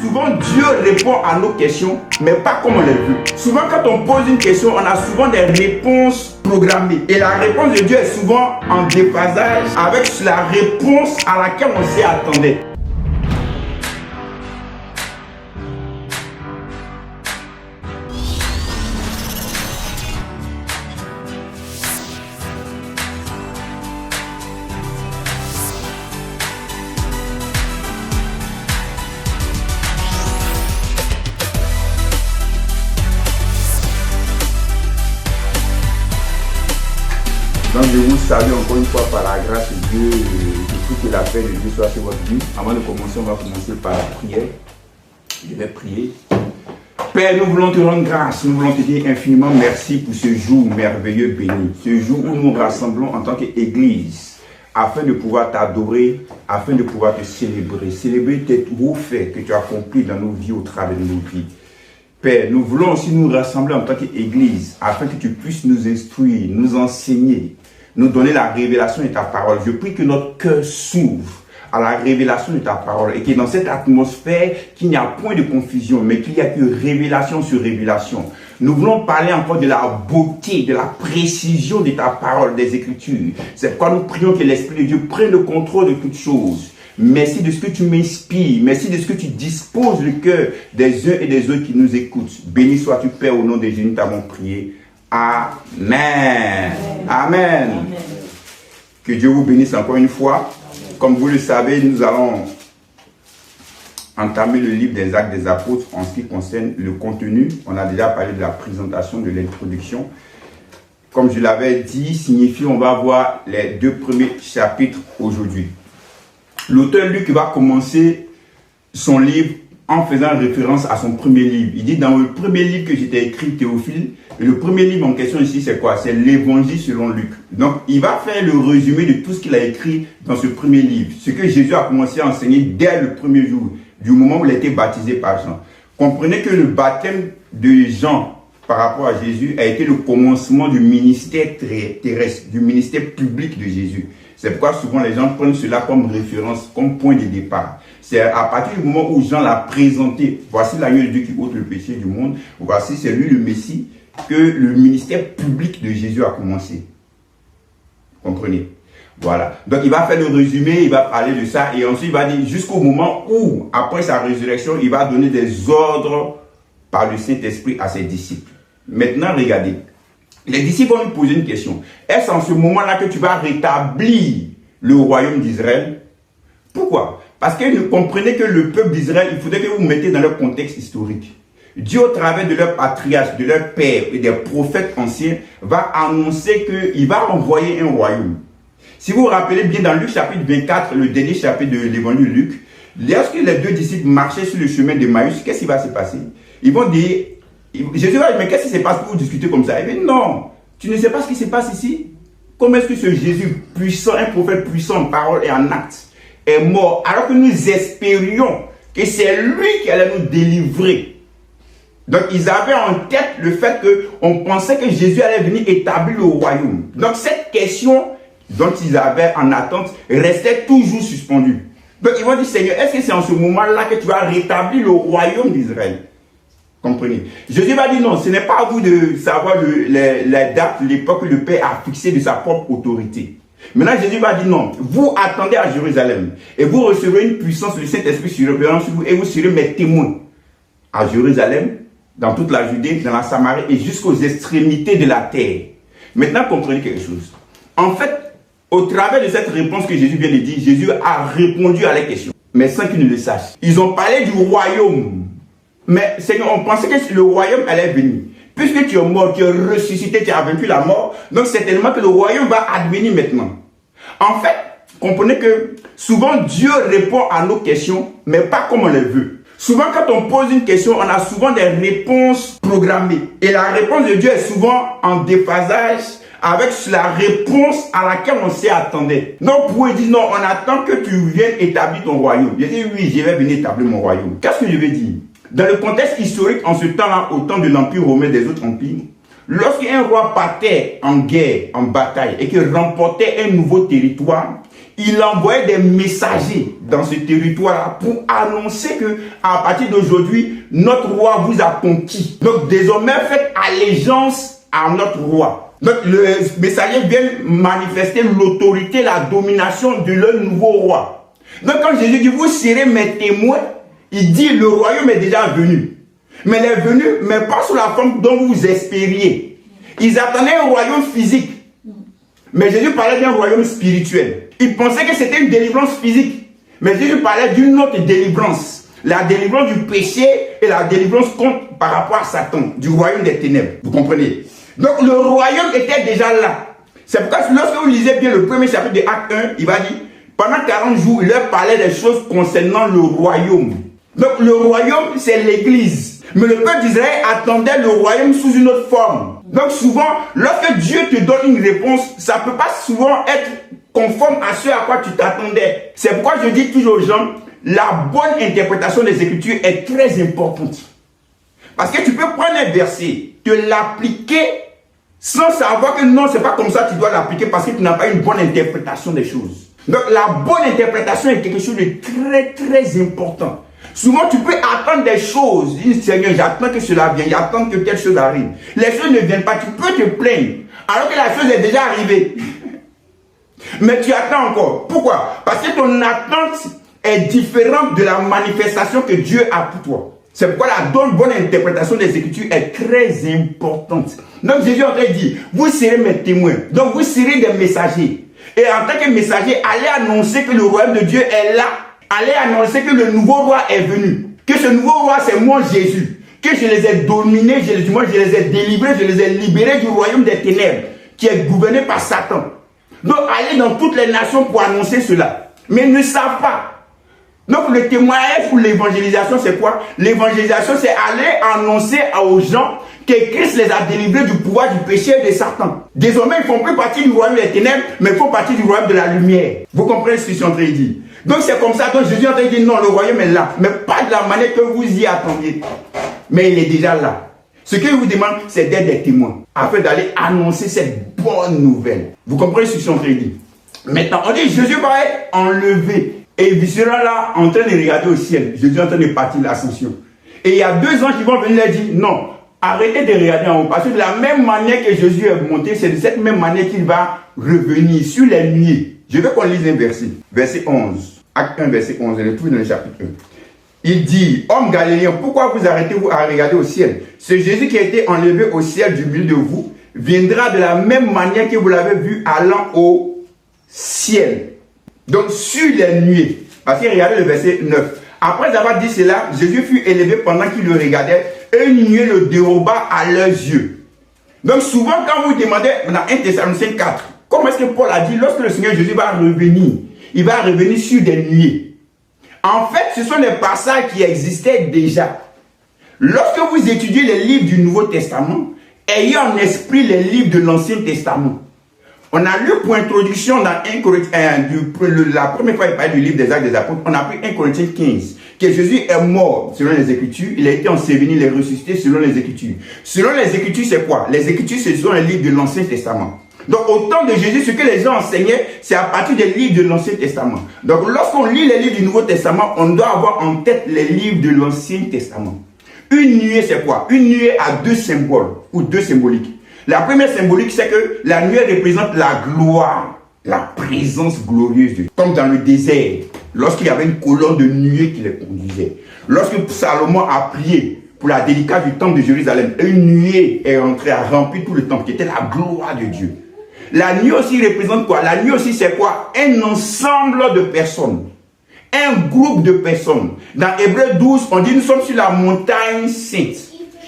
Souvent, Dieu répond à nos questions, mais pas comme on les veut. Souvent, quand on pose une question, on a souvent des réponses programmées. Et la réponse de Dieu est souvent en déphasage avec la réponse à laquelle on s'y attendait. Donc je vous salue encore une fois par la grâce de Dieu et que la paix de Dieu soit sur votre vie. Avant de commencer, on va commencer par la prière. Je vais prier. Père, nous voulons te rendre grâce, nous voulons te dire infiniment merci pour ce jour merveilleux béni. Ce jour où nous rassemblons en tant qu'Église afin de pouvoir t'adorer, afin de pouvoir te célébrer. Célébrer tes hauts faits que tu as accomplis dans nos vies au travers de nos vies. Père, nous voulons aussi nous rassembler en tant qu'Église afin que tu puisses nous instruire, nous enseigner, nous donner la révélation de ta parole. Je prie que notre cœur s'ouvre à la révélation de ta parole et que dans cette atmosphère, qu'il n'y a point de confusion, mais qu'il y a que révélation sur révélation. Nous voulons parler encore de la beauté, de la précision de ta parole, des Écritures. C'est pourquoi nous prions que l'Esprit de Dieu prenne le contrôle de toutes choses. Merci de ce que tu m'inspires. Merci de ce que tu disposes le cœur des uns et des autres qui nous écoutent. Béni sois-tu, Père, au nom de Jésus, nous t'avons prié. Amen. Amen. Que Dieu vous bénisse encore une fois. Comme vous le savez, nous allons entamer le livre des Actes des Apôtres en ce qui concerne le contenu. On a déjà parlé de la présentation, de l'introduction. Comme je l'avais dit, signifie on va voir les 2 premiers chapitres aujourd'hui. L'auteur Luc va commencer son livre en faisant référence à son premier livre. Il dit dans le premier livre que j'étais écrit, Théophile, et le premier livre en question ici c'est quoi? C'est l'Évangile selon Luc. Donc il va faire le résumé de tout ce qu'il a écrit dans ce premier livre. Ce que Jésus a commencé à enseigner dès le premier jour, du moment où il a été baptisé par Jean. Comprenez que le baptême de Jean par rapport à Jésus a été le commencement du ministère terrestre, du ministère public de Jésus. C'est pourquoi souvent les gens prennent cela comme référence, comme point de départ. C'est à partir du moment où Jean l'a présenté, voici l'agneau de Dieu qui ôte le péché du monde, voici c'est lui le Messie, que le ministère public de Jésus a commencé. Comprenez? Voilà. Donc il va faire le résumé, il va parler de ça, et ensuite il va dire jusqu'au moment où, après sa résurrection, il va donner des ordres par le Saint-Esprit à ses disciples. Maintenant, regardez. Les disciples vont lui poser une question. Est-ce en ce moment-là que tu vas rétablir le royaume d'Israël? Pourquoi? Parce que vous comprenez que le peuple d'Israël, il faudrait que vous vous mettez dans leur contexte historique. Dieu, au travers de leur patriarche, de leur père et des prophètes anciens, va annoncer qu'il va envoyer un royaume. Si vous vous rappelez bien dans Luc chapitre 24, le dernier chapitre de l'évangile de Luc, lorsque les 2 disciples marchaient sur le chemin d'Emmaüs, qu'est-ce qui va se passer? Ils vont dire... Jésus va dire, mais qu'est-ce qui se passe pour vous discuter comme ça? Il dit, non, tu ne sais pas ce qui se passe ici? Comment est-ce que ce Jésus puissant, un prophète puissant en parole et en acte, est mort alors que nous espérions que c'est lui qui allait nous délivrer? Donc ils avaient en tête le fait qu'on pensait que Jésus allait venir établir le royaume. Donc cette question dont ils avaient en attente restait toujours suspendue. Donc ils vont dire, Seigneur, est-ce que c'est en ce moment-là que tu vas rétablir le royaume d'Israël? Comprenez? Jésus va dire non, ce n'est pas à vous de savoir la date, l'époque que le Père a fixé de sa propre autorité. Maintenant, Jésus va dire non, vous attendez à Jérusalem et vous recevrez une puissance du Saint-Esprit sur vous et vous serez mes témoins à Jérusalem, dans toute la Judée, dans la Samarie et jusqu'aux extrémités de la terre. Maintenant, comprenez quelque chose. En fait, au travers de cette réponse que Jésus vient de dire, Jésus a répondu à la question, mais sans qu'ils ne le sachent. Ils ont parlé du royaume. Mais Seigneur, on pensait que le royaume allait venir. Puisque tu es mort, tu es ressuscité, tu as vaincu la mort, donc certainement que le royaume va advenir maintenant. En fait, comprenez que souvent Dieu répond à nos questions, mais pas comme on les veut. Souvent quand on pose une question, on a souvent des réponses programmées. Et la réponse de Dieu est souvent en déphasage avec la réponse à laquelle on s'y attendait. Donc pour dire non, on attend que tu viennes établir ton royaume. Je dis oui, je vais venir établir mon royaume. Qu'est-ce que je veux dire? Dans le contexte historique, en ce temps-là, au temps de l'Empire romain et des autres empires, lorsqu'un roi partait en guerre, en bataille, et qu'il remportait un nouveau territoire, il envoyait des messagers dans ce territoire-là pour annoncer que à partir d'aujourd'hui, notre roi vous a conquis. Donc désormais, faites allégeance à notre roi. Donc le messager vient manifester l'autorité, la domination de leur nouveau roi. Donc quand Jésus dit, vous serez mes témoins, il dit, le royaume est déjà venu. Mais il est venu, mais pas sous la forme dont vous espériez. Ils attendaient un royaume physique. Mais Jésus parlait d'un royaume spirituel. Ils pensaient que c'était une délivrance physique. Mais Jésus parlait d'une autre délivrance. La délivrance du péché et la délivrance par rapport à Satan, du royaume des ténèbres. Vous comprenez? Donc le royaume était déjà là. C'est pourquoi lorsque vous lisez bien le premier chapitre de Acte 1, il va dire, pendant 40 jours, il leur parlait des choses concernant le royaume. Donc le royaume, c'est l'église. Mais le peuple d'Israël attendait le royaume sous une autre forme. Donc souvent, lorsque Dieu te donne une réponse, ça ne peut pas souvent être conforme à ce à quoi tu t'attendais. C'est pourquoi je dis toujours aux gens, la bonne interprétation des Écritures est très importante. Parce que tu peux prendre un verset, te l'appliquer sans savoir que non, c'est pas comme ça que tu dois l'appliquer parce que tu n'as pas une bonne interprétation des choses. Donc la bonne interprétation est quelque chose de très très important. Souvent, tu peux attendre des choses. Dis, Seigneur, j'attends que cela vienne, j'attends que telle chose arrive. Les choses ne viennent pas, tu peux te plaindre, alors que la chose est déjà arrivée. Mais tu attends encore. Pourquoi? Parce que ton attente est différente de la manifestation que Dieu a pour toi. C'est pourquoi la bonne interprétation des Écritures est très importante. Donc Jésus est en train de dire, vous serez mes témoins. Donc vous serez des messagers. Et en tant que messager, allez annoncer que le royaume de Dieu est là. Allez annoncer que le nouveau roi est venu. Que ce nouveau roi, c'est moi Jésus. Que je les ai dominés, je les ai délivrés, je les ai libérés du royaume des ténèbres, qui est gouverné par Satan. Donc allez dans toutes les nations pour annoncer cela. Mais ils ne savent pas. Donc le témoignage ou l'évangélisation, c'est quoi? L'évangélisation, c'est aller annoncer aux gens que Christ les a délivrés du pouvoir du péché et de Satan. Désormais, ils ne font plus partie du royaume des ténèbres, mais ils font partie du royaume de la lumière. Vous comprenez ce que je suis en train de dire? Donc c'est comme ça, donc Jésus est en train de dire non, le royaume est là, mais pas de la manière que vous y attendiez. Mais il est déjà là. Ce que je vous demande, c'est d'être des témoins, afin d'aller annoncer cette bonne nouvelle. Vous comprenez ce que je suis en train de dire? Maintenant, on dit Jésus va être enlevé. Et il sera là en train de regarder au ciel. Jésus est en train de partir l'ascension. Et il y a 2 anges qui vont venir leur dire non, arrêtez de regarder en haut. Parce que de la même manière que Jésus est monté, c'est de cette même manière qu'il va revenir sur les nuées. Je veux qu'on lise un verset. Verset 11. Acte 1, verset 11. On est tout dans le chapitre 1. Il dit, homme galiléen, pourquoi vous arrêtez-vous à regarder au ciel? Ce Jésus qui a été enlevé au ciel du milieu de vous viendra de la même manière que vous l'avez vu allant au ciel. Donc sur les nuées. Parce que regardez le verset 9. Après avoir dit cela, Jésus fut élevé pendant qu'il le regardait et une nuée le déroba à leurs yeux. Donc souvent quand vous demandez dans 1 Thessaloniciens 4, comment est-ce que Paul a dit lorsque le Seigneur Jésus va revenir, il va revenir sur des nuées. En fait, ce sont des passages qui existaient déjà. Lorsque vous étudiez les livres du Nouveau Testament, ayez en esprit les livres de l'Ancien Testament. On a lu pour introduction dans 1 Corinthiens, la première fois il parlait du livre des Actes des Apôtres, on a pris 1 Corinthiens 15, que Jésus est mort selon les Écritures, il a été enseveli, il est ressuscité selon les Écritures. Selon les Écritures, c'est quoi? Les Écritures, ce sont les livres de l'Ancien Testament. Donc au temps de Jésus, ce que les gens enseignaient, c'est à partir des livres de l'Ancien Testament. Donc lorsqu'on lit les livres du Nouveau Testament, on doit avoir en tête les livres de l'Ancien Testament. Une nuée, c'est quoi? Une nuée a 2 symboles, ou 2 symboliques. La première symbolique, c'est que la nuée représente la gloire, la présence glorieuse de Dieu. Comme dans le désert, lorsqu'il y avait une colonne de nuée qui les conduisait. Lorsque Salomon a prié pour la dédicace du temple de Jérusalem, une nuée est entrée à remplir tout le temple, qui était la gloire de Dieu. La nuée aussi représente quoi? La nuée aussi, c'est quoi? Un ensemble de personnes. Un groupe de personnes. Dans Hébreux 12, on dit nous sommes sur la montagne sainte.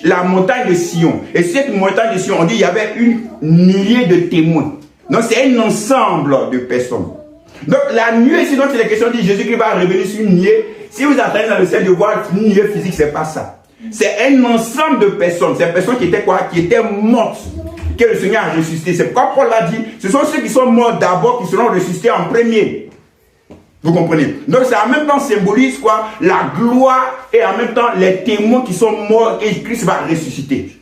La montagne de Sion. Et cette montagne de Sion, on dit il y avait une nuée de témoins. Donc c'est un ensemble de personnes. Donc la nuée, sinon c'est la question de Jésus qui va revenir sur une nuée. Si vous attendez dans le ciel de voir une nuée physique, c'est pas ça. C'est un ensemble de personnes. Ces personnes qui étaient quoi? Qui étaient mortes. Que le Seigneur a ressuscité. C'est pourquoi Paul a dit, ce sont ceux qui sont morts d'abord qui seront ressuscités en premier. Vous comprenez? Donc ça en même temps symbolise quoi? La gloire et en même temps les témoins qui sont morts et Christ va ressusciter.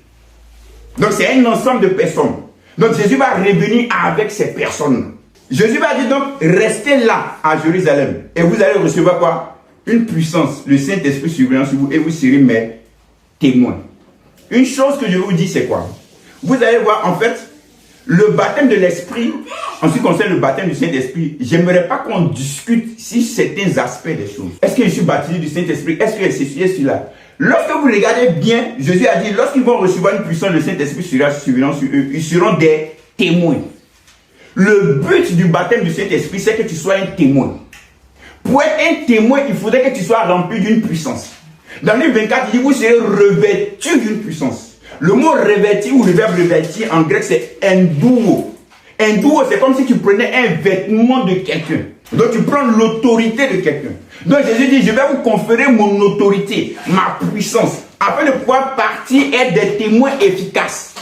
Donc c'est un ensemble de personnes. Donc Jésus va revenir avec ces personnes. Jésus va dire donc, restez là à Jérusalem et vous allez recevoir quoi? Une puissance, le Saint-Esprit survenant sur vous et vous serez mes témoins. Une chose que je vous dis, c'est quoi? Vous allez voir, en fait, le baptême de l'Esprit, en ce qui concerne le baptême du Saint-Esprit, j'aimerais pas qu'on discute sur certains aspects des choses. Est-ce que je suis baptisé du Saint-Esprit? Est-ce que c'est celui-là? Lorsque vous regardez bien, Jésus a dit, lorsqu'ils vont recevoir une puissance, le Saint-Esprit sera survenant sur eux, ils seront des témoins. Le but du baptême du Saint-Esprit, c'est que tu sois un témoin. Pour être un témoin, il faudrait que tu sois rempli d'une puissance. Dans le livre 24, il dit, vous serez revêtus d'une puissance. Le mot revêtir ou le verbe revêtir en grec, c'est endouo. Endouo, c'est comme si tu prenais un vêtement de quelqu'un. Donc tu prends l'autorité de quelqu'un. Donc Jésus dit, je vais vous conférer mon autorité, ma puissance, afin de pouvoir partir et être des témoins efficaces.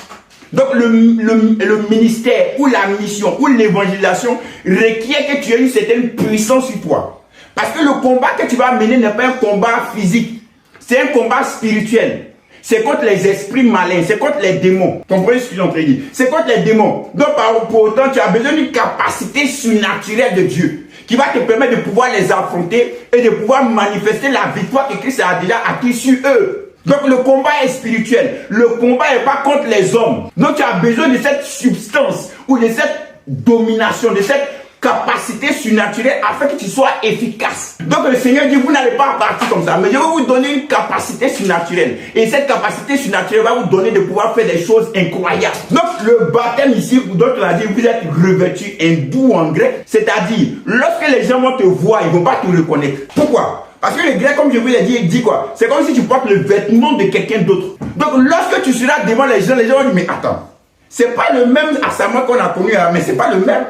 Donc le ministère ou la mission ou l'évangélisation requiert que tu aies une certaine puissance sur toi. Parce que le combat que tu vas mener n'est pas un combat physique, c'est un combat spirituel. C'est contre les esprits malins, c'est contre les démons. Comprenez ce que je suis en train de dire? C'est contre les démons. Donc pour autant, tu as besoin d'une capacité surnaturelle de Dieu qui va te permettre de pouvoir les affronter et de pouvoir manifester la victoire que Christ a déjà acquise sur eux. Donc le combat est spirituel. Le combat n'est pas contre les hommes. Donc tu as besoin de cette substance ou de cette domination, de cette capacité surnaturelle afin que tu sois efficace. Donc le Seigneur dit, vous n'allez pas partir comme ça, mais je vais vous donner une capacité surnaturelle. Et cette capacité surnaturelle va vous donner de pouvoir faire des choses incroyables. Donc le baptême ici, donc on a dit, vous êtes revêtu, endouo en grec, c'est-à-dire, lorsque les gens vont te voir, ils ne vont pas te reconnaître. Pourquoi? Parce que le grec, comme je vous l'ai dit, il dit quoi? C'est comme si tu portes le vêtement de quelqu'un d'autre. Donc lorsque tu seras devant les gens vont dire, mais attends, c'est pas le même Asama qu'on a connu, mais c'est pas le même.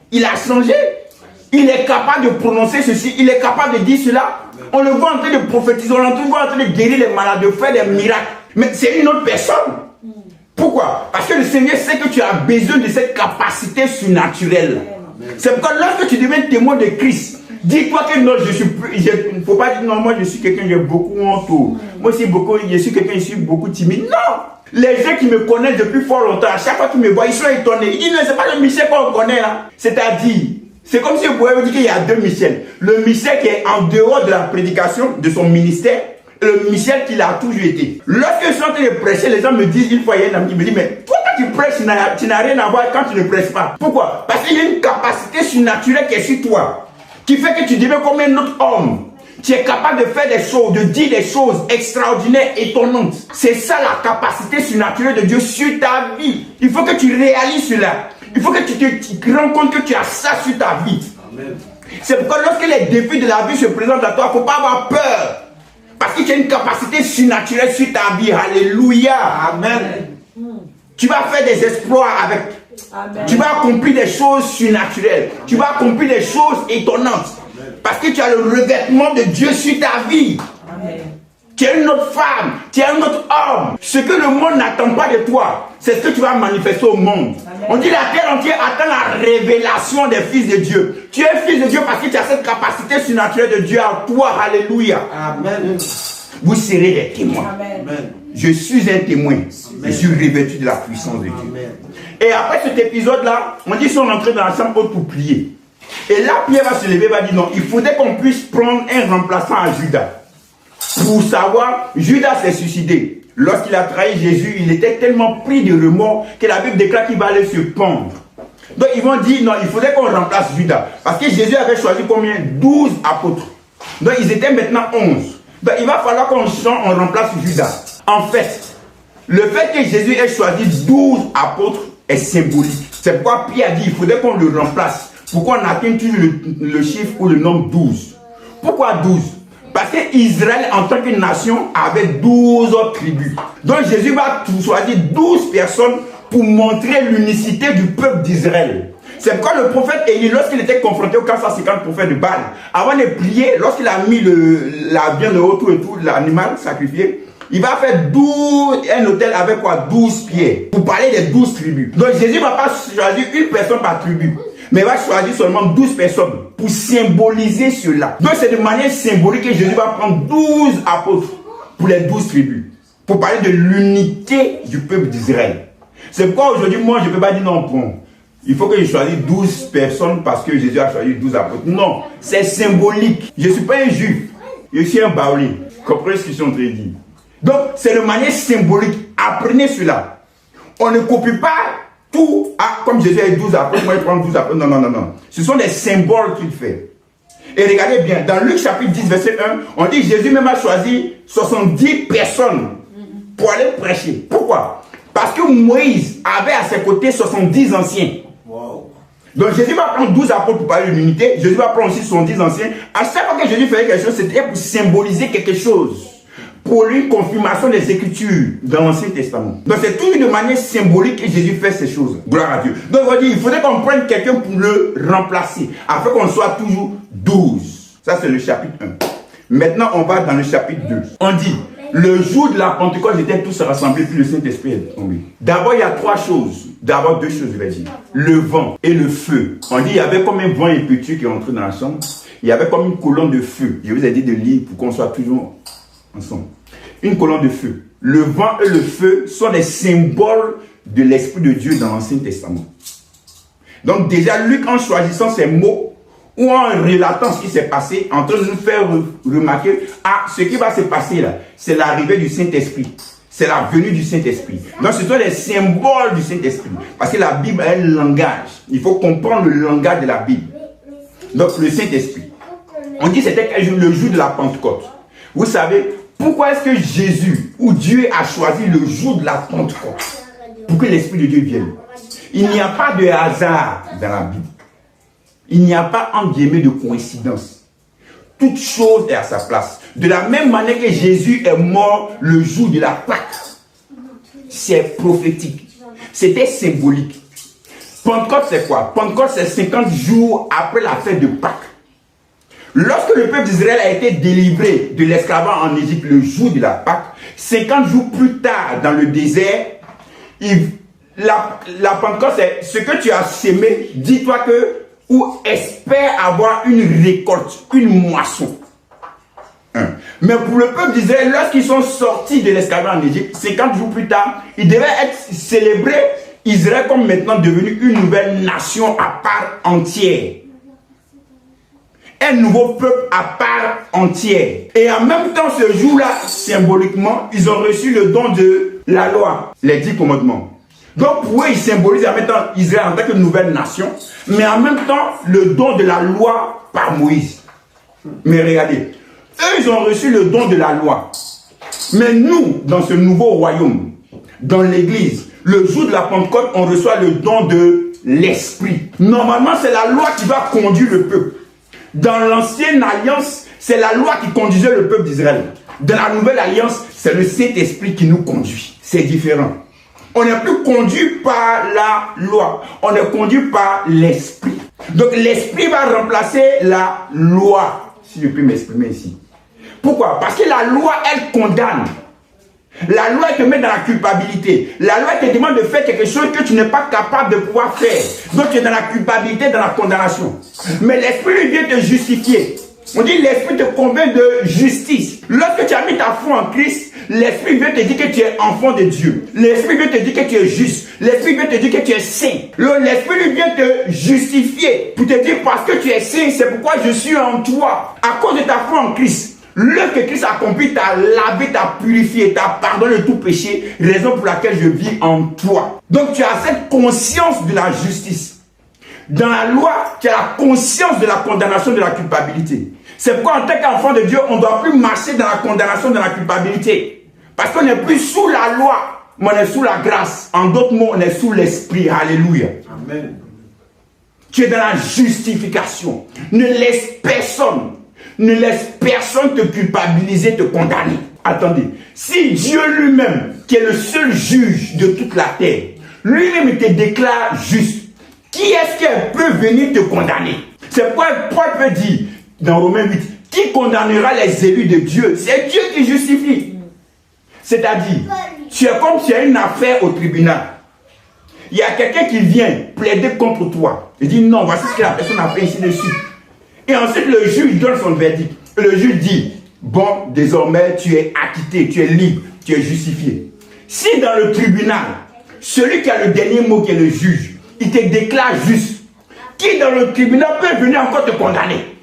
Il a changé. Il est capable de prononcer ceci. Il est capable de dire cela. On le voit en train de prophétiser. On le voit en train de guérir les malades, de faire des miracles. Mais c'est une autre personne. Pourquoi? Parce que le Seigneur sait que tu as besoin de cette capacité surnaturelle. C'est pourquoi lorsque tu deviens témoin de Christ, dis-toi que non, je suis plus. Il ne faut pas dire non, moi je suis quelqu'un, j'ai beaucoup honte. Moi aussi, je suis quelqu'un, je suis beaucoup timide. Non! Les gens qui me connaissent depuis fort longtemps, à chaque fois qu'ils me voient, ils sont étonnés. Ils disent, non, c'est pas le Michel qu'on connaît là. C'est-à-dire, c'est comme si vous pouvez vous dire qu'il y a deux Michel. Le Michel qui est en dehors de la prédication, de son ministère, et le Michel qui l'a toujours été. Lorsque je suis en train de prêcher, les gens me disent, une fois, il y a un ami qui me dit, mais toi, quand tu prêches, tu n'as rien à voir quand tu ne prêches pas. Pourquoi? Parce qu'il y a une capacité surnaturelle qui est sur toi, qui fait que tu deviens comme un autre homme. Tu es capable de faire des choses, de dire des choses extraordinaires, étonnantes. C'est ça la capacité surnaturelle de Dieu sur ta vie. Il faut que tu réalises cela. Il faut que tu te rends compte que tu as ça sur ta vie. C'est pourquoi lorsque les défis de la vie se présentent à toi, il ne faut pas avoir peur. Parce que tu as une capacité surnaturelle sur ta vie. Alléluia. Amen. Tu vas faire des exploits avec. Amen. Tu vas accomplir des choses surnaturelles. Tu vas accomplir des choses étonnantes. Parce que tu as le revêtement de Dieu sur ta vie. Amen. Tu es une autre femme, tu es un autre homme. Ce que le monde n'attend pas de toi, c'est ce que tu vas manifester au monde. Amen. On dit la terre entière attend la révélation des fils de Dieu. Tu es fils de Dieu parce que tu as cette capacité surnaturelle de Dieu à toi. Alléluia. Amen. Vous serez des témoins. Amen. Je suis un témoin. Amen. Je suis revêtu de la puissance de Dieu. Amen. Et après cet épisode-là, on dit qu'ils sont entrés dans la chambre haute pour prier. Et là, Pierre va se lever, va dire non, il faudrait qu'on puisse prendre un remplaçant à Judas. Pour savoir, Judas s'est suicidé. Lorsqu'il a trahi Jésus, il était tellement pris de remords que la Bible déclare qu'il va aller se pendre. Donc ils vont dire non, il faudrait qu'on remplace Judas. Parce que Jésus avait choisi combien? 12 apôtres. Donc ils étaient maintenant 11. Donc il va falloir qu'on remplace Judas. En fait, le fait que Jésus ait choisi 12 apôtres est symbolique. C'est pourquoi Pierre a dit il faudrait qu'on le remplace. Pourquoi on atteint toujours le chiffre ou le nombre 12? Pourquoi 12? Parce qu'Israël, en tant que nation, avait 12 autres tribus. Donc Jésus va choisir 12 personnes pour montrer l'unicité du peuple d'Israël. C'est pourquoi le prophète Élie, lorsqu'il était confronté aux 450 prophètes de Baal, avant de prier, lorsqu'il a mis la viande autour et tout, l'animal sacrifié, il va faire un hôtel avec quoi? 12 pierres, pour parler des 12 tribus. Donc Jésus ne va pas choisir une personne par tribu, mais il va choisir seulement 12 personnes pour symboliser cela. Donc c'est de manière symbolique que Jésus va prendre 12 apôtres pour les 12 tribus, pour parler de l'unité du peuple d'Israël. C'est pourquoi aujourd'hui, moi, je ne peux pas dire non, bon, il faut que je choisisse 12 personnes parce que Jésus a choisi 12 apôtres. Non, c'est symbolique. Je ne suis pas un juif, je suis un baoulé. Comprenez ce que je suis en train de dire? Donc, c'est de manière symbolique. Apprenez cela. On ne copie pas tout. Comme Jésus a 12 apôtres, moi je prends 12 apôtres. Non, non, non, non. Ce sont des symboles qu'il fait. Et regardez bien, dans Luc chapitre 10, verset 1, on dit que Jésus même a choisi 70 personnes pour aller prêcher. Pourquoi? Parce que Moïse avait à ses côtés 70 anciens. Wow. Donc Jésus va prendre 12 apôtres pour parler de l'unité. Jésus va prendre aussi 70 anciens. À chaque fois que Jésus faisait quelque chose, c'était pour symboliser quelque chose. Pour lui, confirmation des Écritures dans l'Ancien Testament. Donc c'est toujours de manière symbolique que Jésus fait ces choses. Gloire à Dieu. Donc on va dire, il faudrait qu'on prenne quelqu'un pour le remplacer, afin qu'on soit toujours 12. Ça c'est le chapitre 1. Maintenant on va dans le chapitre 2. On dit, le jour de la Pentecôte, ils étaient tous rassemblés, puis le Saint-Esprit est tombé. D'abord il y a trois choses. D'abord deux choses, je vais dire. Le vent et le feu. On dit, il y avait comme un vent impétueux qui est entré dans la chambre. Il y avait comme une colonne de feu. Je vous ai dit de lire pour qu'on soit toujours ensemble. Une colonne de feu. Le vent et le feu sont des symboles de l'Esprit de Dieu dans l'Ancien Testament. Donc déjà, Luc, en choisissant ces mots, ou en relatant ce qui s'est passé, en train de nous faire remarquer, ce qui va se passer là, c'est l'arrivée du Saint-Esprit. C'est la venue du Saint-Esprit. Donc ce sont des symboles du Saint-Esprit. Parce que la Bible a un langage. Il faut comprendre le langage de la Bible. Donc le Saint-Esprit. On dit que c'était le jour de la Pentecôte. Vous savez, pourquoi est-ce que Jésus ou Dieu a choisi le jour de la Pentecôte pour que l'Esprit de Dieu vienne? Il n'y a pas de hasard dans la Bible. Il n'y a pas, en guillemets, de coïncidence. Toute chose est à sa place. De la même manière que Jésus est mort le jour de la Pâque. C'est prophétique. C'était symbolique. Pentecôte, c'est quoi? Pentecôte, c'est 50 jours après la fête de Pâques. Lorsque le peuple d'Israël a été délivré de l'esclavage en Égypte le jour de la Pâque, 50 jours plus tard dans le désert, la Pentecôte, c'est ce que tu as sémé, dis-toi que, ou espère avoir une récolte, une moisson. Mais pour le peuple d'Israël, lorsqu'ils sont sortis de l'esclavage en Égypte, 50 jours plus tard, ils devaient être célébrés, Israël comme maintenant devenu une nouvelle nation à part entière. Un nouveau peuple à part entière. Et en même temps, ce jour-là, symboliquement, ils ont reçu le don de la loi, les 10 commandements. Donc pour eux, ils symbolisent en même temps Israël en tant que nouvelle nation, mais en même temps, le don de la loi par Moïse. Mais regardez, eux, ils ont reçu le don de la loi. Mais nous, dans ce nouveau royaume, dans l'église, le jour de la Pentecôte, on reçoit le don de l'Esprit. Normalement, c'est la loi qui va conduire le peuple. Dans l'ancienne alliance, c'est la loi qui conduisait le peuple d'Israël. Dans la nouvelle alliance, c'est le Saint-Esprit qui nous conduit. C'est différent. On n'est plus conduit par la loi. On est conduit par l'Esprit. Donc l'Esprit va remplacer la loi. Si je peux m'exprimer ici. Pourquoi? Parce que la loi, elle condamne. La loi te met dans la culpabilité. La loi te demande de faire quelque chose que tu n'es pas capable de pouvoir faire. Donc tu es dans la culpabilité, dans la condamnation. Mais l'Esprit vient te justifier. On dit l'Esprit te convainc de justice. Lorsque tu as mis ta foi en Christ, l'Esprit vient te dire que tu es enfant de Dieu. L'Esprit vient te dire que tu es juste. L'Esprit vient te dire que tu es saint. L'Esprit vient te justifier pour te dire parce que tu es saint, c'est pourquoi je suis en toi. À cause de ta foi en Christ. L'œuvre que Christ a accompli t'a lavé, t'a purifié, t'a pardonné de tout péché, raison pour laquelle je vis en toi. Donc tu as cette conscience de la justice. Dans la loi, tu as la conscience de la condamnation, de la culpabilité. C'est pourquoi en tant qu'enfant de Dieu, on ne doit plus marcher dans la condamnation, dans la culpabilité. Parce qu'on n'est plus sous la loi, mais on est sous la grâce. En d'autres mots, on est sous l'Esprit. Alléluia. Amen. Tu es dans la justification. Ne laisse personne te culpabiliser, te condamner. Attendez, si Dieu lui-même, qui est le seul juge de toute la terre, lui-même te déclare juste, qui est-ce qui peut venir te condamner? C'est pourquoi Paul peut dire dans Romains 8, qui condamnera les élus de Dieu? C'est Dieu qui justifie. C'est-à-dire, tu es comme tu as une affaire au tribunal. Il y a quelqu'un qui vient plaider contre toi. Il dit non, voici ce que la personne a fait ici dessus. Et ensuite, le juge donne son verdict. Le juge dit, bon, désormais, tu es acquitté, tu es libre, tu es justifié. Si dans le tribunal, celui qui a le dernier mot, qui est le juge, il te déclare juste. Qui dans le tribunal peut venir encore te condamner?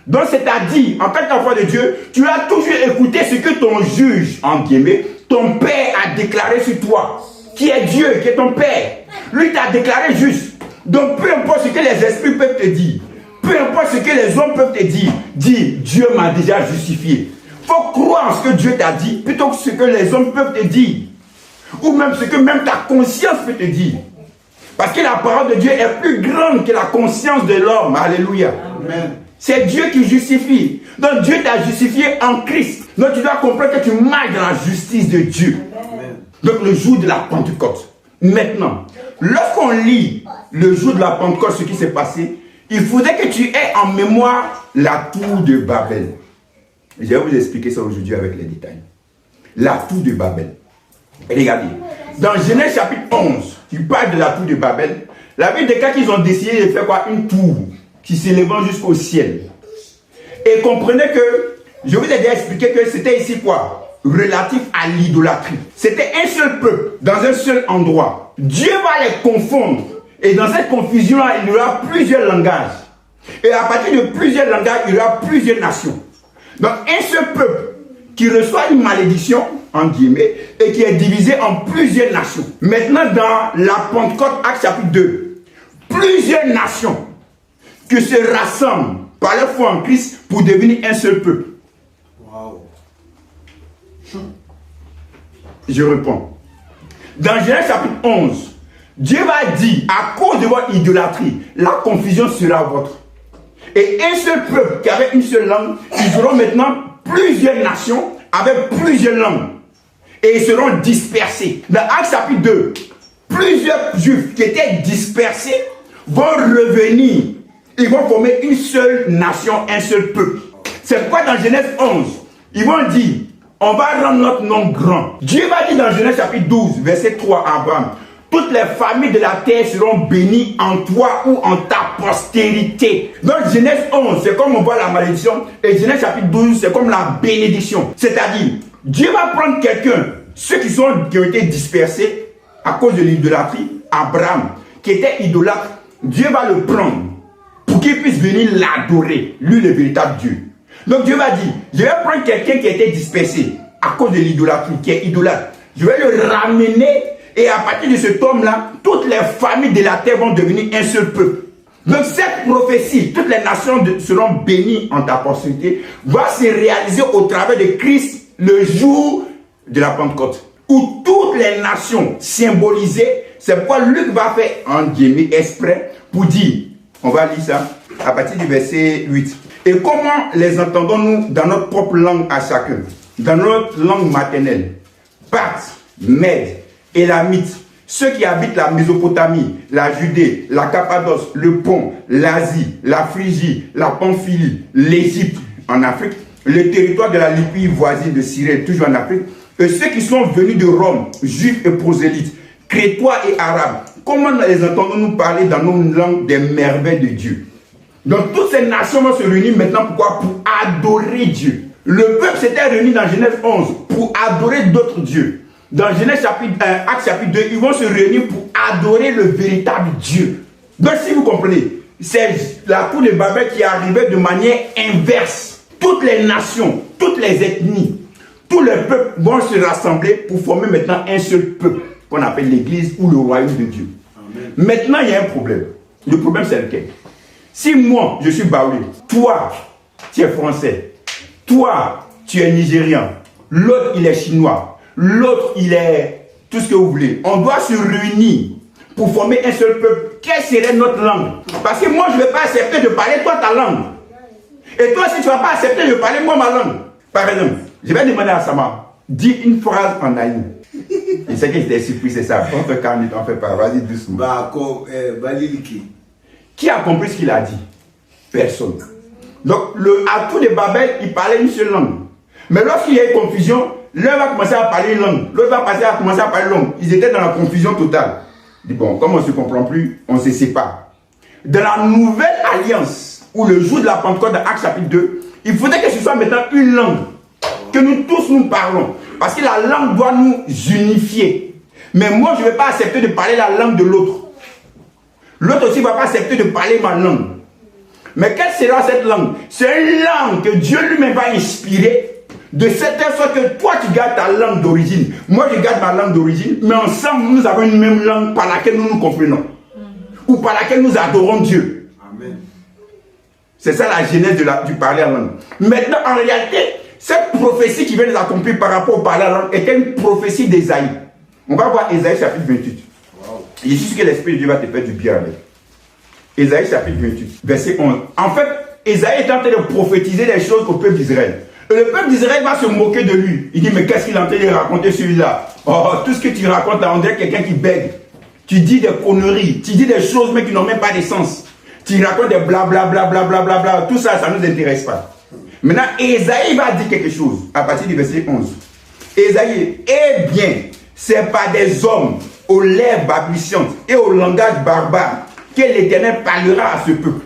Donc c'est-à-dire, en tant qu'enfant de Dieu, tu as toujours écouté ce que ton juge, en guillemets, ton père a déclaré sur toi. Qui est Dieu, qui est ton père. Lui t'a déclaré juste. Donc peu importe ce que les esprits peuvent te dire, peu importe ce que les hommes peuvent te dire, dis, Dieu m'a déjà justifié. Il faut croire en ce que Dieu t'a dit, plutôt que ce que les hommes peuvent te dire. Ou même ce que même ta conscience peut te dire. Parce que la parole de Dieu est plus grande que la conscience de l'homme. Alléluia. Amen. C'est Dieu qui justifie. Donc Dieu t'a justifié en Christ. Donc tu dois comprendre que tu marches dans la justice de Dieu. Amen. Donc le jour de la Pentecôte. Maintenant, lorsqu'on lit le jour de la Pentecôte, ce qui s'est passé, il faudrait que tu aies en mémoire la tour de Babel. Je vais vous expliquer ça aujourd'hui avec les détails. La tour de Babel. Regardez, dans Genèse chapitre 11, il parle de la tour de Babel. La Bible déclare qu'ils ont décidé de faire quoi? Une tour qui s'élevant jusqu'au ciel. Et comprenez que, je vous ai déjà expliqué que c'était ici quoi? Relatif à l'idolâtrie. C'était un seul peuple, dans un seul endroit. Dieu va les confondre. Et dans cette confusion-là, il y aura plusieurs langages. Et à partir de plusieurs langages, il y aura plusieurs nations. Donc un seul peuple qui reçoit une malédiction, en guillemets, et qui est divisé en plusieurs nations. Maintenant, dans la Pentecôte, Actes chapitre 2, plusieurs nations qui se rassemblent par leur foi en Christ pour devenir un seul peuple. Wow. Je réponds. Dans Genèse chapitre 11, Dieu va dire, à cause de votre idolâtrie, la confusion sera vôtre. Et un seul peuple qui avait une seule langue, ils auront maintenant plusieurs nations avec plusieurs langues. Et ils seront dispersés. Dans Actes chapitre 2, plusieurs juifs qui étaient dispersés vont revenir. Ils vont former une seule nation, un seul peuple. C'est pourquoi dans Genèse 11, ils vont dire, on va rendre notre nom grand. Dieu va dire dans Genèse chapitre 12, verset 3 à Abraham, toutes les familles de la terre seront bénies en toi ou en ta postérité. Donc Genèse 11, c'est comme on voit la malédiction. Et Genèse chapitre 12, c'est comme la bénédiction. C'est-à-dire, Dieu va prendre quelqu'un, ceux qui ont été dispersés à cause de l'idolâtrie, Abraham, qui était idolâtre, Dieu va le prendre pour qu'il puisse venir l'adorer, lui le véritable Dieu. Donc Dieu va dire, je vais prendre quelqu'un qui a été dispersé à cause de l'idolâtrie, qui est idolâtre. Je vais le ramener. Et à partir de cet homme-là, toutes les familles de la terre vont devenir un seul peuple. Donc cette prophétie, toutes les nations seront bénies en ta postérité, va se réaliser au travers de Christ le jour de la Pentecôte. Où toutes les nations symbolisées, c'est pourquoi Luc va faire en guillemets exprès pour dire, on va lire ça à partir du verset 8. Et comment les entendons-nous dans notre propre langue à chacun? Dans notre langue maternelle. Parthes, Mèdes, Élamites, ceux qui habitent la Mésopotamie, la Judée, la Cappadoce, le Pont, l'Asie, la Phrygie, la Pamphylie, l'Égypte en Afrique, le territoire de la Libye voisine de Cyrène, toujours en Afrique, et ceux qui sont venus de Rome, juifs et prosélytes, crétois et arabes, comment les entendons-nous parler dans nos langues des merveilles de Dieu? Donc toutes ces nations vont se réunir maintenant pourquoi? Pour adorer Dieu. Le peuple s'était réuni dans Genèse 11 pour adorer d'autres dieux. Dans Genèse chapitre 1, Actes chapitre 2, ils vont se réunir pour adorer le véritable Dieu. Donc si vous comprenez, c'est la tour de Babel qui arrivait de manière inverse. Toutes les nations, toutes les ethnies, tous les peuples vont se rassembler pour former maintenant un seul peuple qu'on appelle l'église ou le royaume de Dieu. Amen. Maintenant, il y a un problème. Le problème, c'est lequel? Si moi, je suis baoulé, toi, tu es français, toi, tu es nigérian, l'autre, il est chinois, l'autre, il est tout ce que vous voulez. On doit se réunir pour former un seul peuple. Quelle serait notre langue? Parce que moi, je ne vais pas accepter de parler toi ta langue. Et toi, si tu ne vas pas accepter de parler moi ma langue. Par exemple, je vais demander à Sama, dis une phrase en aïe. Il sait que j'étais surpris, c'est ça. On fait 40 minutes, on fait pas. Vas-y doucement. Qui a compris ce qu'il a dit? Personne. Donc, à tout de Babel, il parlait une seule langue. Mais lorsqu'il y a eu confusion, l'un va commencer à parler une langue, l'autre va commencer à parler une langue. Ils étaient dans la confusion totale. Il dit, bon, comme on ne se comprend plus, on se sépare. Dans la nouvelle alliance, où le jour de la Pentecôte de Actes chapitre 2, il faudrait que ce soit maintenant une langue, que nous tous nous parlons. Parce que la langue doit nous unifier. Mais moi, je ne vais pas accepter de parler la langue de l'autre. L'autre aussi ne va pas accepter de parler ma langue. Mais quelle sera cette langue? C'est une langue que Dieu lui-même va inspirer, de cette sorte que toi tu gardes ta langue d'origine, moi je garde ma langue d'origine, mais ensemble nous avons une même langue par laquelle nous nous comprenons, ou par laquelle nous adorons Dieu. Amen. C'est ça la genèse du parler en langue. Maintenant, en réalité, cette prophétie qui vient de s'accomplir par rapport au parler en langue était une prophétie d'Ésaïe. On va voir Ésaïe chapitre 28. Wow. Et je suis sûr que l'Esprit de Dieu va te faire du bien avec. Ésaïe chapitre 28, verset 11. En fait, Ésaïe est en train de prophétiser des choses au peuple d'Israël. Et le peuple d'Israël va se moquer de lui. Il dit, mais qu'est-ce qu'il est en train de raconter celui-là? Oh, tout ce que tu racontes là, on dirait quelqu'un qui bègue. Tu dis des conneries, tu dis des choses mais qui n'ont même pas de sens. Tu racontes des blablabla, blablabla, tout ça, ça ne nous intéresse pas. Maintenant, Ésaïe va dire quelque chose à partir du verset 11. Ésaïe, eh bien, c'est par des hommes aux lèvres balbutiantes et au langage barbare que l'Éternel parlera à ce peuple.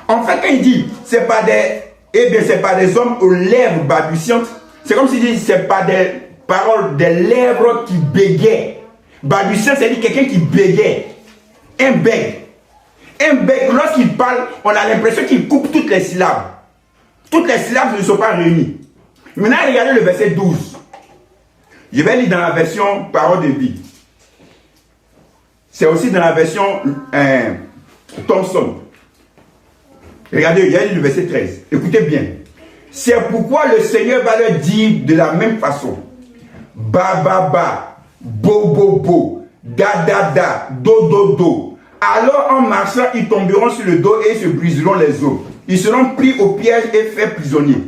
En fait, quand il dit, c'est pas des hommes aux lèvres balbutiantes, c'est comme s'il dit, c'est pas des paroles, des lèvres qui bégayent. Balbutiant, c'est-à-dire quelqu'un qui bégait. Un bègue. Un bègue, lorsqu'il parle, on a l'impression qu'il coupe toutes les syllabes. Toutes les syllabes ne sont pas réunies. Maintenant, regardez le verset 12. Je vais lire dans la version Parole de vie. C'est aussi dans la version Thomson. Regardez, il y a le verset 13. Écoutez bien. C'est pourquoi le Seigneur va leur dire de la même façon. Ba, ba, ba, bo, bo, bo, da, da, da, do, do, do. Alors en marchant, ils tomberont sur le dos et se briseront les os. Ils seront pris au piège et faits prisonniers.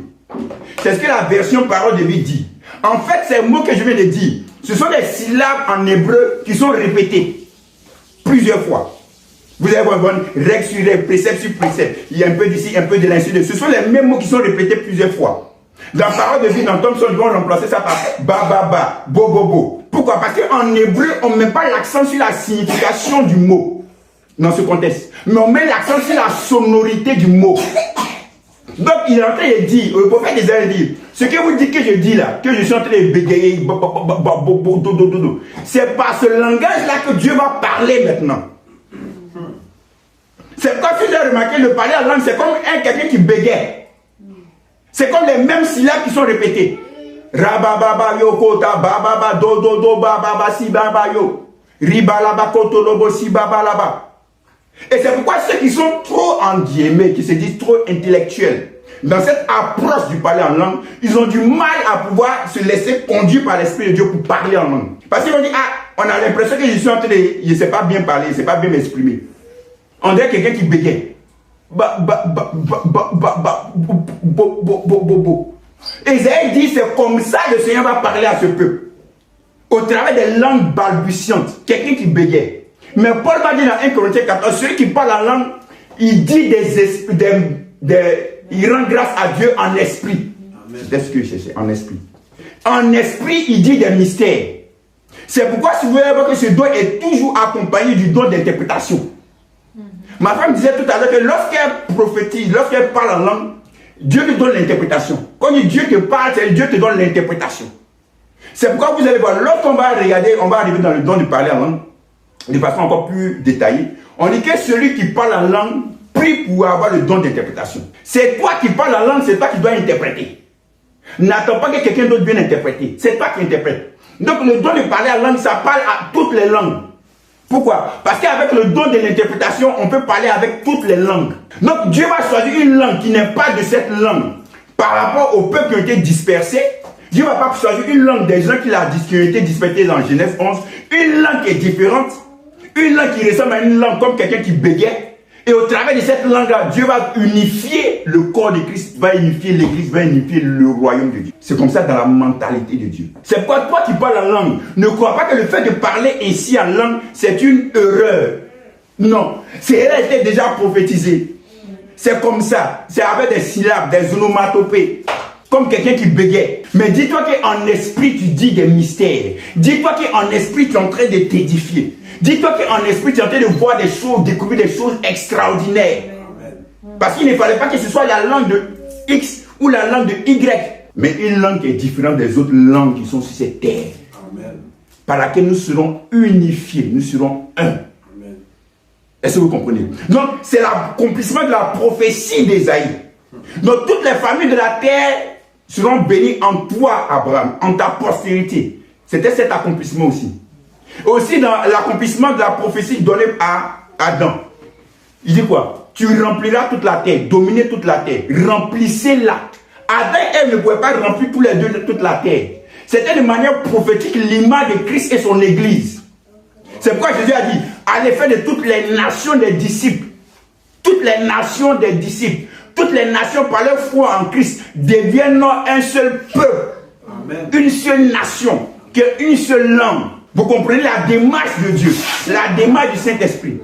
C'est ce que la version Parole de vie dit. En fait, ces mots que je viens de dire, ce sont des syllabes en hébreu qui sont répétées plusieurs fois. Vous allez voir règle sur règle, précepte sur précepte. Il y a un peu d'ici, un peu de là. Ce sont les mêmes mots qui sont répétés plusieurs fois. Dans Parole de vie, dans Thomson, ils vont remplacer ça par ba, ba, ba, bo, bo, bo. Pourquoi? Parce qu'en hébreu, on ne met pas l'accent sur la signification du mot dans ce contexte. Mais on met l'accent sur la sonorité du mot. Donc, il est en train de dire, le prophète Isaïe dit, ce que vous dites que je dis là, que je suis en train de bégayer, c'est par ce langage-là que Dieu va parler maintenant. C'est comme si j'ai remarqué, le parler en langue, c'est comme quelqu'un qui bégaye. C'est comme les mêmes syllabes qui sont répétées. Rabababa yokota, bababa do do do bababa si baba yo. Ribalaba koto lobo si baba laba. Et c'est pourquoi ceux qui sont trop en guillemets, qui se disent trop intellectuels, dans cette approche du parler en langue, ils ont du mal à pouvoir se laisser conduire par l'Esprit de Dieu pour parler en langue. Parce qu'ils vont dire, ah, on a l'impression que je suis en train de, je ne sais pas bien parler, je ne sais pas bien m'exprimer. On dirait quelqu'un qui bégaye. Ésaïe dit, c'est comme ça que le Seigneur va parler à ce peuple. Au travers des langues balbutiantes. Quelqu'un qui bégaye. Mais Paul va dire dans 1 Corinthiens 14, celui qui parle en langue, il dit il rend grâce à Dieu en esprit. C'est ce que je cherchais, en esprit. En esprit, il dit des mystères. C'est pourquoi si vous voyez voir que ce don est toujours accompagné du don d'interprétation. Ma femme disait tout à l'heure que lorsqu'elle prophétise, lorsqu'elle parle en langue, Dieu lui donne l'interprétation. Quand Dieu te parle, c'est Dieu te donne l'interprétation. C'est pourquoi vous allez voir, lorsqu'on va regarder, on va arriver dans le don de parler en langue, de façon encore plus détaillée, on dit que celui qui parle en langue prie pour avoir le don d'interprétation. C'est toi qui parles en langue, c'est toi qui dois interpréter. N'attends pas que quelqu'un d'autre vienne interpréter. C'est toi qui interprètes. Donc le don de parler en langue, ça parle à toutes les langues. Pourquoi? Parce qu'avec le don de l'interprétation, on peut parler avec toutes les langues. Donc Dieu va choisir une langue qui n'est pas de cette langue. Par rapport aux peuples qui ont été dispersés, Dieu ne va pas choisir une langue des gens qui ont été dispersés dans Genèse 11. Une langue qui est différente. Une langue qui ressemble à une langue comme quelqu'un qui bégait. Et au travers de cette langue-là, Dieu va unifier le corps de Christ, va unifier l'église, va unifier le royaume de Dieu. C'est comme ça dans la mentalité de Dieu. C'est pourquoi toi qui parles en langue, ne crois pas que le fait de parler ainsi en langue, c'est une erreur. Non, elle a été déjà prophétisée. C'est comme ça. C'est avec des syllabes, des onomatopées. Comme quelqu'un qui bégait. Mais dis-toi qu'en esprit, tu dis des mystères. Dis-toi qu'en esprit, tu es en train de t'édifier. Dis-toi qu'en esprit, tu es en train de voir des choses, découvrir des choses extraordinaires. Parce qu'il ne fallait pas que ce soit la langue de X ou la langue de Y. Mais une langue qui est différente des autres langues qui sont sur cette terre. Par laquelle nous serons unifiés, nous serons un. Est-ce que vous comprenez? Donc, c'est l'accomplissement de la prophétie d'Ésaïe. Donc, toutes les familles de la terre seront bénies en toi, Abraham, en ta postérité. C'était cet accomplissement aussi. Aussi, dans l'accomplissement de la prophétie donnée à Adam. Il dit quoi? Tu rempliras toute la terre, dominer toute la terre, remplissez-la. Adam et Ève ne pouvaient pas remplir tous les deux toute la terre. C'était de manière prophétique l'image de Christ et son Église. C'est pourquoi Jésus a dit, à l'effet de toutes les nations des disciples, toutes les nations des disciples, toutes les nations par leur foi en Christ deviennent un seul peuple, Amen. Une seule nation, une seule langue. Vous comprenez la démarche de Dieu, la démarche du Saint-Esprit.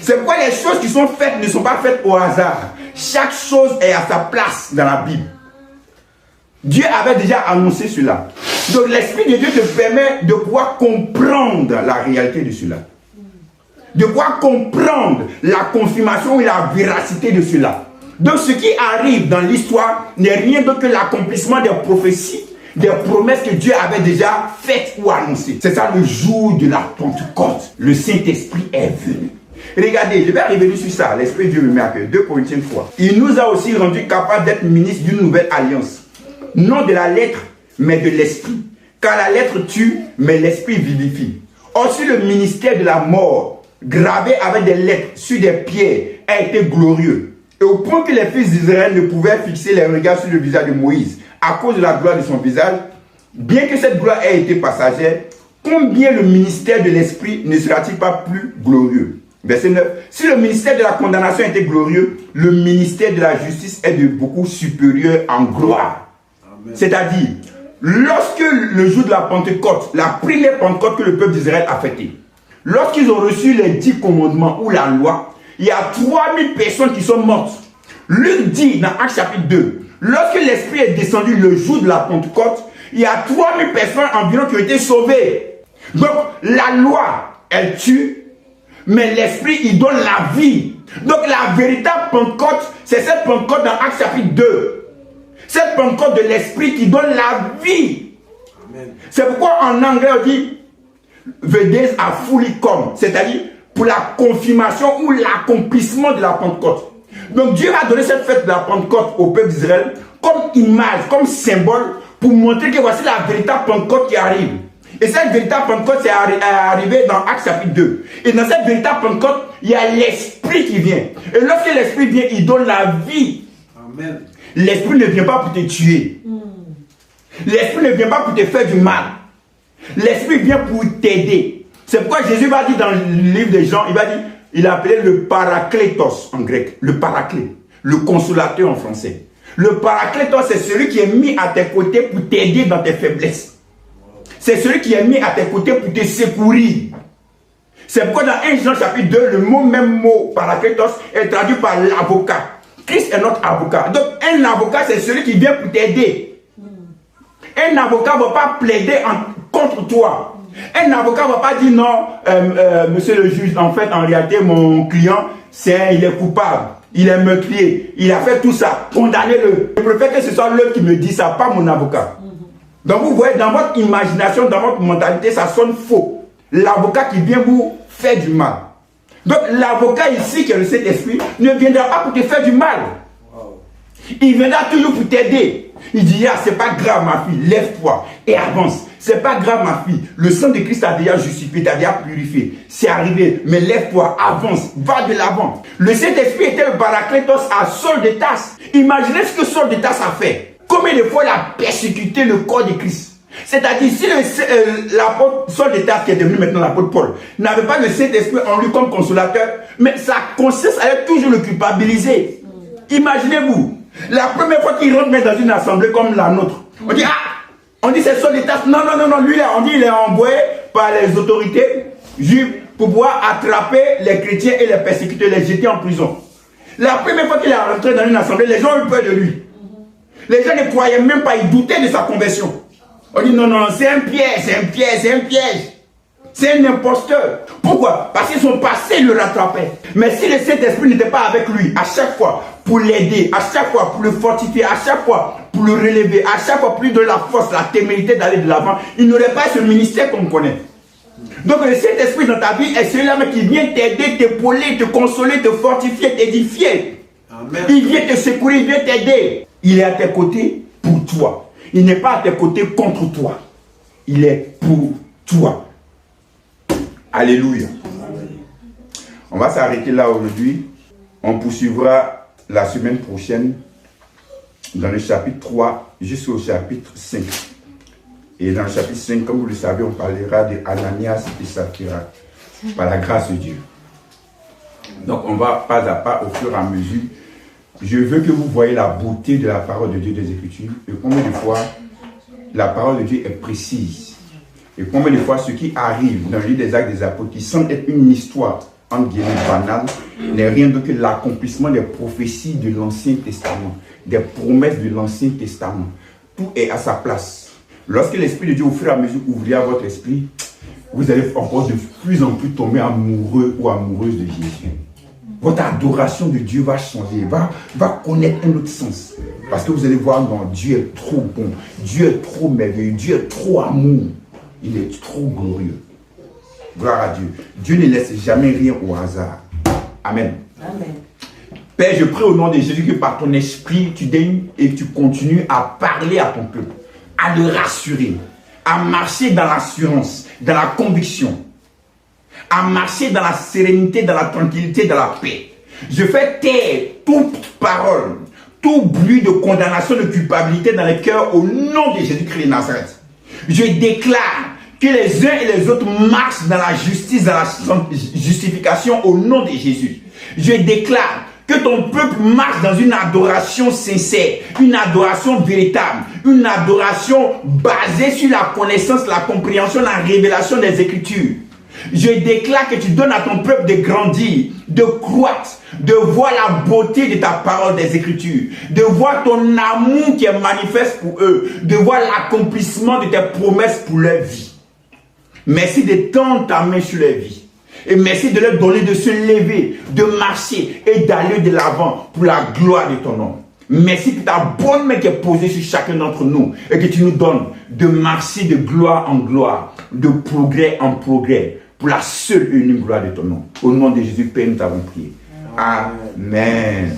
C'est pourquoi les choses qui sont faites ne sont pas faites au hasard. Chaque chose est à sa place dans la Bible. Dieu avait déjà annoncé cela. Donc l'Esprit de Dieu te permet de pouvoir comprendre la réalité de cela. De pouvoir comprendre la confirmation et la véracité de cela. Donc ce qui arrive dans l'histoire n'est rien d'autre que l'accomplissement des prophéties, des promesses que Dieu avait déjà faites ou annoncées. C'est ça le jour de la Pentecôte. Le Saint-Esprit est venu. Regardez, je vais revenir sur ça. L'Esprit de Dieu me met à cœur. 2 Corinthiens 3. Il nous a aussi rendu capables d'être ministres d'une nouvelle alliance. Non de la lettre, mais de l'esprit. Car la lettre tue, mais l'esprit vivifie. Aussi le ministère de la mort, gravé avec des lettres sur des pierres, a été glorieux. Et au point que les fils d'Israël ne pouvaient fixer les regards sur le visage de Moïse, à cause de la gloire de son visage, bien que cette gloire ait été passagère, combien le ministère de l'esprit ne sera-t-il pas plus glorieux? Verset 9. Si le ministère de la condamnation était glorieux, le ministère de la justice est de beaucoup supérieur en gloire. C'est-à-dire, lorsque le jour de la Pentecôte, la première Pentecôte que le peuple d'Israël a fêtée, lorsqu'ils ont reçu les 10 commandements ou la loi, il y a 3000 personnes qui sont mortes. Luc dit dans Actes chapitre 2, lorsque l'Esprit est descendu le jour de la Pentecôte, il y a 3000 personnes environ qui ont été sauvées. Donc, la loi, elle tue, mais l'Esprit, il donne la vie. Donc, la véritable Pentecôte, c'est cette Pentecôte dans Actes chapitre 2. Cette Pentecôte de l'Esprit qui donne la vie. C'est pourquoi en anglais on dit the days are fully come, c'est-à-dire pour la confirmation ou l'accomplissement de la Pentecôte. Donc Dieu a donné cette fête de la Pentecôte au peuple d'Israël comme image, comme symbole pour montrer que voici la véritable Pentecôte qui arrive. Et cette véritable Pentecôte est arrivée dans Actes chapitre 2. Et dans cette véritable Pentecôte, il y a l'Esprit qui vient. Et lorsque l'Esprit vient, il donne la vie. Amen. L'Esprit ne vient pas pour te tuer. L'Esprit ne vient pas pour te faire du mal. L'Esprit vient pour t'aider. C'est pourquoi Jésus va dire dans le livre de Jean, il a appelé le parakletos en grec. Le paraclet. Le consolateur en français. Le parakletos, c'est celui qui est mis à tes côtés pour t'aider dans tes faiblesses. C'est celui qui est mis à tes côtés pour te secourir. C'est pourquoi dans 1 Jean chapitre 2, le même mot parakletos est traduit par l'avocat. Christ est notre avocat. Donc, un avocat, c'est celui qui vient pour t'aider. Un avocat ne va pas plaider contre toi. Un avocat ne va pas dire non, monsieur le juge, en fait, en réalité, mon client, il est coupable. Il est meurtrier. Il a fait tout ça. Condamnez-le. Je préfère que ce soit l'autre qui me dit ça, pas mon avocat. Donc, vous voyez, dans votre imagination, dans votre mentalité, ça sonne faux. L'avocat qui vient vous faire du mal. Donc l'avocat ici, qui est le Saint-Esprit, ne viendra pas pour te faire du mal. Il viendra toujours pour t'aider. Il dira, c'est pas grave ma fille, lève-toi et avance. C'est pas grave ma fille, le sang de Christ t'a déjà justifié, t'a déjà purifié. C'est arrivé, mais lève-toi, avance, va de l'avant. Le Saint-Esprit était le paraclétos à Saul de Tarse. Imaginez ce que Saul de Tarse a fait. Combien de fois il a persécuté le corps de Christ. C'est-à-dire, si l'apôtre Saul de Tarse, qui est devenu maintenant l'apôtre Paul, n'avait pas le Saint-Esprit en lui comme consolateur, mais sa conscience allait toujours le culpabiliser. Imaginez-vous, la première fois qu'il rentre dans une assemblée comme la nôtre, on dit, on dit c'est Saul de Tarse. Non, lui là, on dit il est envoyé par les autorités juives pour pouvoir attraper les chrétiens et les persécuter, les jeter en prison. La première fois qu'il est rentré dans une assemblée, les gens ont eu peur de lui. Les gens ne croyaient même pas, ils doutaient de sa conversion. On dit non, c'est un piège, c'est un imposteur. Pourquoi? Parce que son passé le rattrapait. Mais si le Saint-Esprit n'était pas avec lui, à chaque fois, pour l'aider, à chaque fois, pour le fortifier, à chaque fois, pour le relever, à chaque fois, pour lui donner la force, la témérité d'aller de l'avant, il n'aurait pas ce ministère qu'on connaît. Donc le Saint-Esprit dans ta vie est celui-là qui vient t'aider, t'épauler, te consoler, te fortifier, t'édifier. Il vient te secourir, il vient t'aider. Il est à tes côtés pour toi. Il n'est pas à tes côtés contre toi. Il est pour toi. Alléluia. On va s'arrêter là aujourd'hui. On poursuivra la semaine prochaine dans le chapitre 3 jusqu'au chapitre 5. Et dans le chapitre 5, comme vous le savez, on parlera de Ananias et Saphira par la grâce de Dieu. Donc on va pas à pas au fur et à mesure. Je veux que vous voyez la beauté de la parole de Dieu des Écritures et combien de fois la parole de Dieu est précise. Et combien de fois ce qui arrive dans le livre des Actes des Apôtres, qui semble être une histoire entre guillemets banale, n'est rien d'autre que l'accomplissement des prophéties de l'Ancien Testament, des promesses de l'Ancien Testament. Tout est à sa place. Lorsque l'Esprit de Dieu, au fur et à mesure, ouvrira votre esprit, vous allez encore de plus en plus tomber amoureux ou amoureuse de Jésus. Votre adoration de Dieu va changer, va connaître un autre sens. Parce que vous allez voir, non, Dieu est trop bon, Dieu est trop merveilleux, Dieu est trop amour, il est trop glorieux. Gloire à Dieu. Dieu ne laisse jamais rien au hasard. Amen. Amen. Père, je prie au nom de Jésus que par ton esprit, tu daignes et tu continues à parler à ton peuple, à le rassurer, à marcher dans l'assurance, dans la conviction, à marcher dans la sérénité, dans la tranquillité, dans la paix. Je fais taire toute parole, tout bruit de condamnation, de culpabilité dans les cœurs au nom de Jésus-Christ de Nazareth. Je déclare que les uns et les autres marchent dans la justice, dans la justification au nom de Jésus. Je déclare que ton peuple marche dans une adoration sincère, une adoration véritable, une adoration basée sur la connaissance, la compréhension, la révélation des Écritures. Je déclare que tu donnes à ton peuple de grandir, de croître, de voir la beauté de ta parole des Écritures, de voir ton amour qui est manifeste pour eux, de voir l'accomplissement de tes promesses pour leur vie. Merci de tendre ta main sur leur vie. Et merci de leur donner de se lever, de marcher et d'aller de l'avant pour la gloire de ton nom. Merci pour ta bonne main qui est posée sur chacun d'entre nous et que tu nous donnes de marcher de gloire en gloire, de progrès en progrès, pour la seule et unique gloire de ton nom. Au nom de Jésus, Père, nous t'avons prié. Amen.